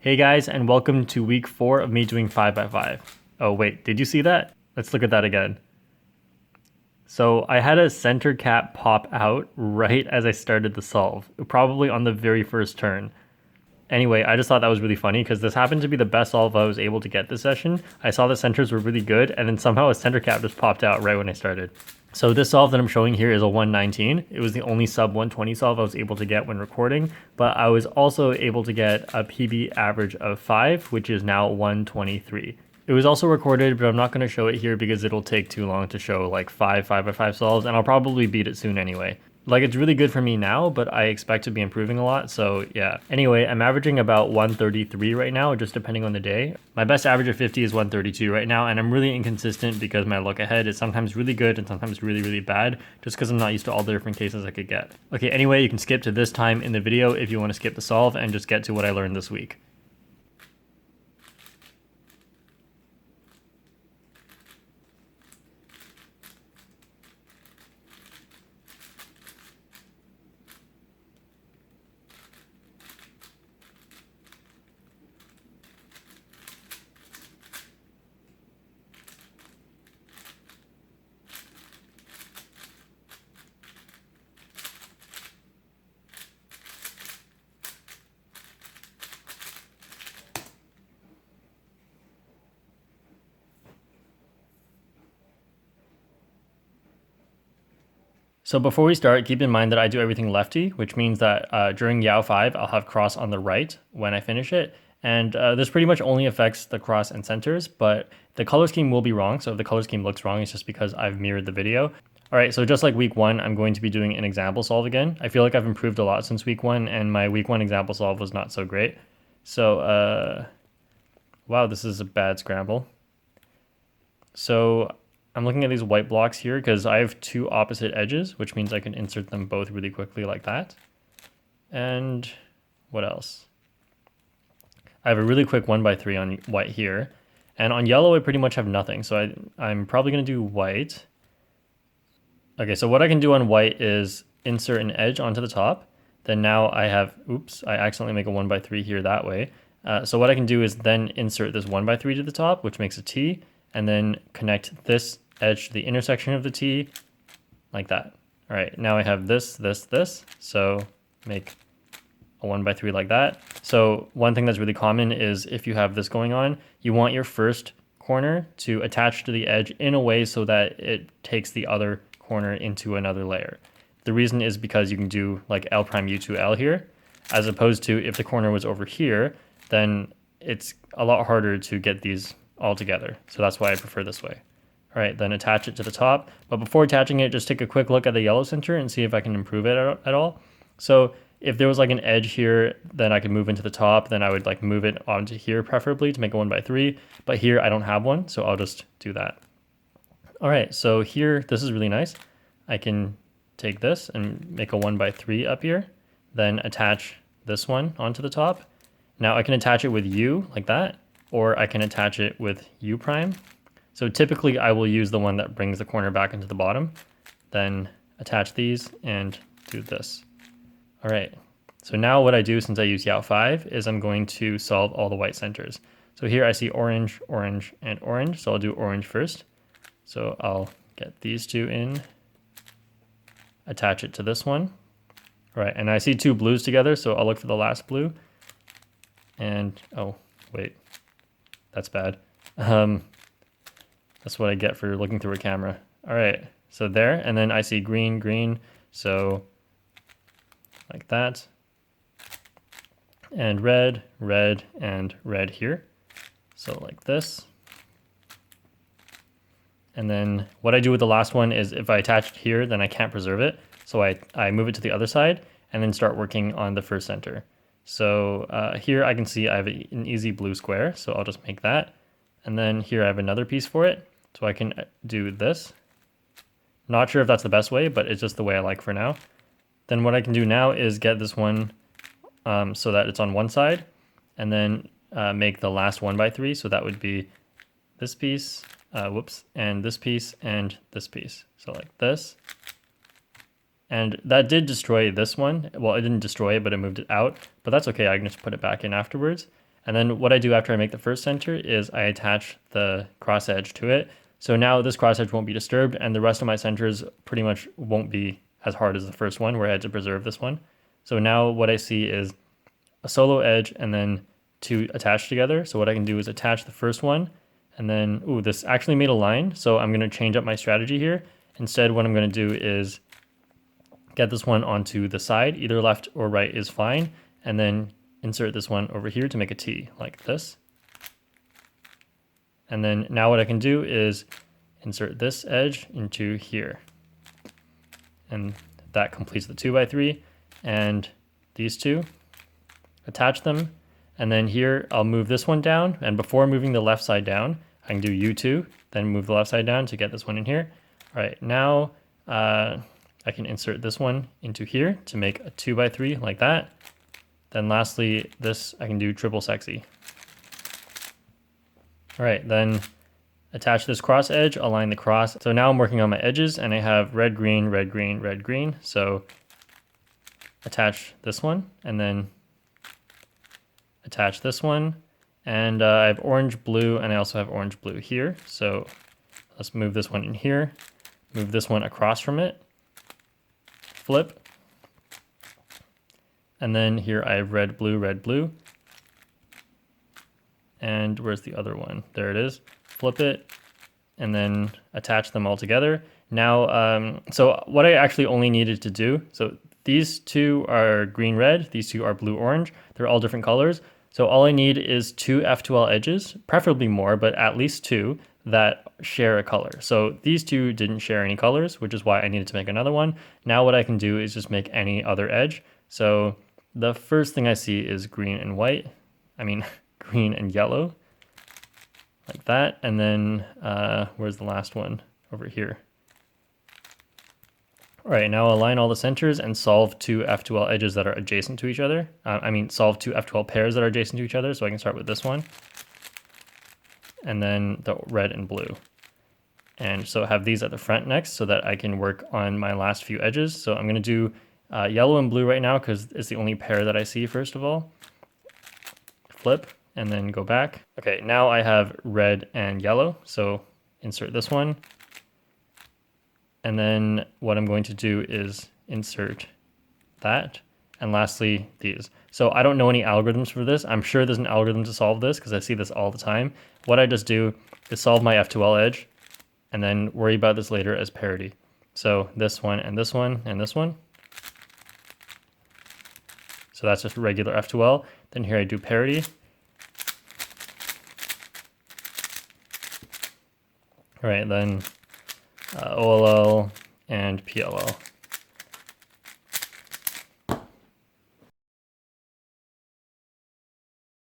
Hey guys, and welcome to week 4 of me doing 5x5. Oh wait, did you see that? Let's look at that again. So I had a center cap pop out right as I started the solve, probably on the very first turn. Anyway, I just thought that was really funny because this happened to be the best solve I was able to get this session. I saw the centers were really good, and then somehow a center cap just popped out right when I started. So this solve that I'm showing here is a 119. It was the only sub 120 solve I was able to get when recording, but I was also able to get a PB average of 5, which is now 123. It was also recorded, but I'm not going to show it here because it'll take too long to show like 5 solves, and I'll probably beat it soon anyway. Like, it's really good for me now, but I expect to be improving a lot, so yeah. Anyway, I'm averaging about 133 right now, just depending on the day. My best average of 50 is 132 right now, and I'm really inconsistent because my look ahead is sometimes really good and sometimes really, really bad, just because I'm not used to all the different cases I could get. Okay, anyway, you can skip to this time in the video if you want to skip the solve and just get to what I learned this week. So before we start, keep in mind that I do everything lefty, which means that during Yao 5, I'll have cross on the right when I finish it. And this pretty much only affects the cross and centers, but the color scheme will be wrong. So if the color scheme looks wrong, it's just because I've mirrored the video. All right, so just like week 1, I'm going to be doing an example solve again. I feel like I've improved a lot since week 1, and my week 1 example solve was not so great. So, wow, this is a bad scramble. So I'm looking at these white blocks here because I have 2 opposite edges, which means I can insert them both really quickly like that. And what else? I have a really quick 1x3 on white here. And on yellow, I pretty much have nothing. So I'm probably going to do white. Okay, so what I can do on white is insert an edge onto the top. Then now I have, oops, I accidentally make a 1x3 here that way. So what I can do is then insert this 1x3 to the top, which makes a T, and then connect this edge to the intersection of the T like that. All right, now I have this. So make a 1x3 like that. So one thing that's really common is if you have this going on, you want your first corner to attach to the edge in a way so that it takes the other corner into another layer. The reason is because you can do like L prime U2L here, as opposed to if the corner was over here, then it's a lot harder to get these all together. So that's why I prefer this way. All right, then attach it to the top. But before attaching it, just take a quick look at the yellow center and see if I can improve it at all. So if there was like an edge here, then I could move into the top. Then I would like move it onto here preferably to make a 1x3. But here I don't have one, so I'll just do that. All right, so here, this is really nice. I can take this and make a 1x3 up here, then attach this one onto the top. Now I can attach it with U like that, or I can attach it with U prime. So typically I will use the one that brings the corner back into the bottom, then attach these and do this. All right, so now what I do since I use Yao 5 is I'm going to solve all the white centers. So here I see orange, orange, and orange, so I'll do orange first. So I'll get these 2 in, attach it to this one. All right, and I see 2 blues together, so I'll look for the last blue. And, oh, wait, that's bad. That's what I get for looking through a camera. All right, so there, and then I see green, green, so like that. And red, red, and red here. So like this. And then what I do with the last one is if I attach it here, then I can't preserve it. So I move it to the other side and then start working on the first center. So here I can see I have an easy blue square, so I'll just make that. And then here I have another piece for it. So I can do this. Not sure if that's the best way, but it's just the way I like for now. Then what I can do now is get this one so that it's on one side, and then make the last 1x3. So that would be this piece, and this piece, and this piece. So like this. And that did destroy this one. Well, it didn't destroy it, but it moved it out. But that's okay, I can just put it back in afterwards. And then what I do after I make the first center is I attach the cross edge to it. So now this cross edge won't be disturbed, and the rest of my centers pretty much won't be as hard as the first one where I had to preserve this one. So now what I see is a solo edge and then two attached together. So what I can do is attach the first one, and then, ooh, this actually made a line. So I'm gonna change up my strategy here. Instead, what I'm gonna do is get this one onto the side, either left or right is fine, and then insert this one over here to make a T, like this. And then now what I can do is insert this edge into here. And that completes the 2x3, and these two, attach them. And then here I'll move this one down, and before moving the left side down, I can do U2, then move the left side down to get this one in here. All right, now I can insert this one into here to make a 2x3 like that. Then lastly, this I can do triple sexy. All right, then attach this cross edge, align the cross. So now I'm working on my edges, and I have red, green, red, green, red, green. So attach this one, and then attach this one. And I have orange, blue, and I also have orange, blue here. So let's move this one in here, move this one across from it, flip. And then here I have red, blue, red, blue. And where's the other one? There it is. Flip it, and then attach them all together. Now, so what I actually only needed to do, so these two are green, red, these two are blue, orange. They're all different colors. So all I need is two F2L edges, preferably more, but at least two that share a color. So these two didn't share any colors, which is why I needed to make another one. Now what I can do is just make any other edge. So the first thing I see is green and white. I mean, green and yellow, like that. And then where's the last one? Over here. All right, now align all the centers and solve two F2L edges that are adjacent to each other. Solve two F2L pairs that are adjacent to each other. So I can start with this one, and then the red and blue. And so have these at the front next so that I can work on my last few edges. So I'm gonna do yellow and blue right now because it's the only pair that I see first of all. Flip, and then go back. Okay, now I have red and yellow. So insert this one. And then what I'm going to do is insert that. And lastly, these. So I don't know any algorithms for this. I'm sure there's an algorithm to solve this because I see this all the time. What I just do is solve my F2L edge and then worry about this later as parity. So this one and this one and this one. So that's just regular F2L. Then here I do parity. All right, then OLL and PLL.